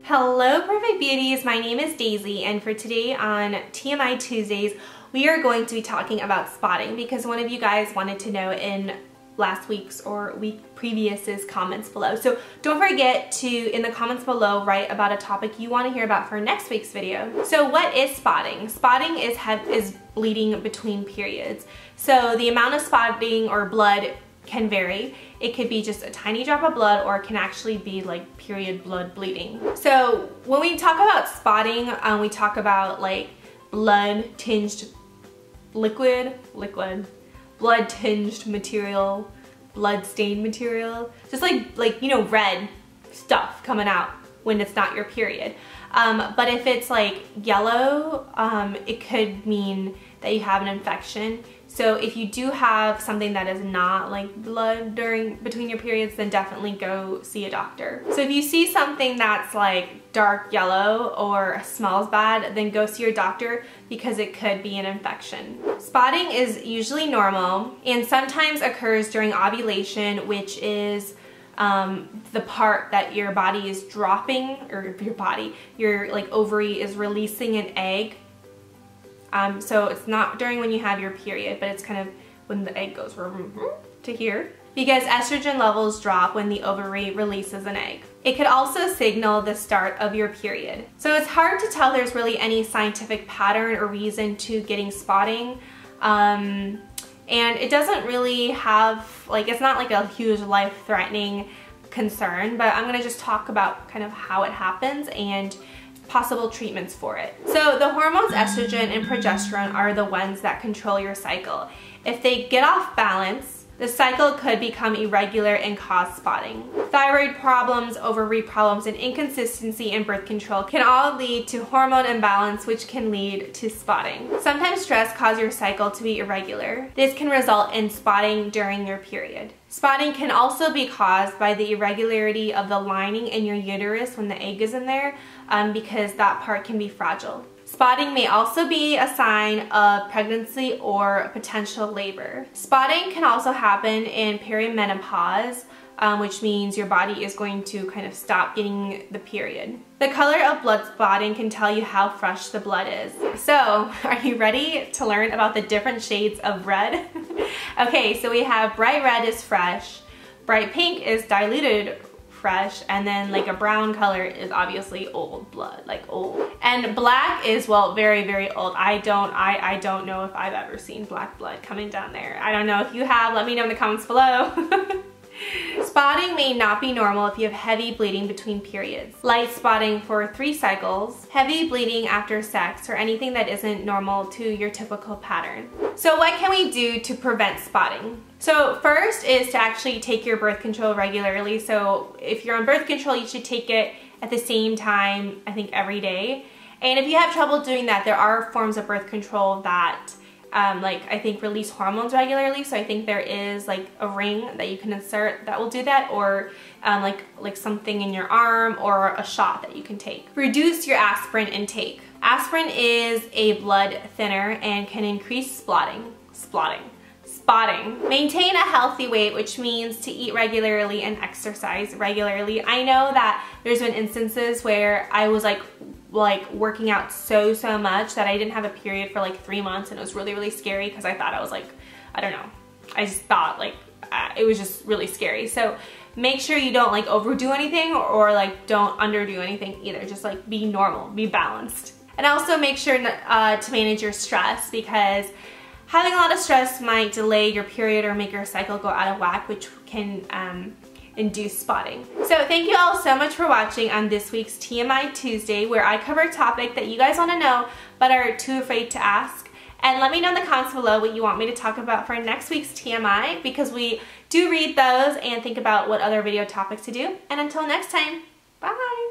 Hello Perfect Beauties, my name is Daisy, and for today on TMI Tuesdays we are going to be talking about spotting because one of you guys wanted to know in last week's or week previous's comments below. So don't forget to, in the comments below, write about a topic you want to hear about for next week's video. So what is spotting? Spotting is bleeding between periods. So the amount of spotting or blood can vary. It could be just a tiny drop of blood, or it can actually be like period blood bleeding. So when we talk about spotting, we talk about like blood tinged liquid, blood tinged material, blood stained material, just like you know, red stuff coming out when it's not your period. But if it's like yellow, it could mean that you have an infection. So if you do have something that is not like blood between your periods, then definitely go see a doctor. So if you see something that's like dark yellow or smells bad, then go see your doctor because it could be an infection. Spotting is usually normal and sometimes occurs during ovulation, which is the part that your body is dropping, or your like ovary is releasing an egg. So it's not during when you have your period, but it's kind of when the egg goes to here, because estrogen levels drop when the ovary releases an egg. It could also signal the start of your period. So it's hard to tell there's really any scientific pattern or reason to getting spotting. And it doesn't really have, like, it's not like a huge life-threatening concern, but I'm gonna just talk about kind of how it happens and possible treatments for it. So the hormones estrogen and progesterone are the ones that control your cycle. If they get off balance, the cycle could become irregular and cause spotting. Thyroid problems, ovary problems, and inconsistency in birth control can all lead to hormone imbalance, which can lead to spotting. Sometimes stress causes your cycle to be irregular. This can result in spotting during your period. Spotting can also be caused by the irregularity of the lining in your uterus when the egg is in there, because that part can be fragile. Spotting may also be a sign of pregnancy or potential labor. Spotting can also happen in perimenopause, which means your body is going to kind of stop getting the period. The color of blood spotting can tell you how fresh the blood is. So, are you ready to learn about the different shades of red? Okay, so we have bright red is fresh, bright pink is diluted fresh, and then like a brown color is obviously old blood, like old. And black is, well, very, very old. I don't know if I've ever seen black blood coming down there. I don't know if you have. Let me know in the comments below. Spotting may not be normal if you have heavy bleeding between periods, light spotting for 3 cycles, heavy bleeding after sex, or anything that isn't normal to your typical pattern. So what can we do to prevent spotting? So first is to actually take your birth control regularly. So if you're on birth control, you should take it at the same time, I think, every day. And if you have trouble doing that, there are forms of birth control that like I think release hormones regularly. So I think there is like a ring that you can insert that will do that, or like something in your arm, or a shot that you can take. Reduce your aspirin intake. Aspirin is a blood thinner and can increase spotting. Maintain a healthy weight, which means to eat regularly and exercise regularly. I know that there's been instances where I was like working out so much that I didn't have a period for like 3 months, and it was really scary because I thought I was like, I don't know, I just thought like it was just really scary. So make sure you don't like overdo anything, or like don't underdo anything either. Just like be normal, be balanced. And also make sure to manage your stress, because having a lot of stress might delay your period or make your cycle go out of whack, which can induce spotting. So thank you all so much for watching on this week's TMI Tuesday, where I cover a topic that you guys want to know but are too afraid to ask. And let me know in the comments below what you want me to talk about for next week's TMI, because we do read those and think about what other video topics to do. And until next time, bye!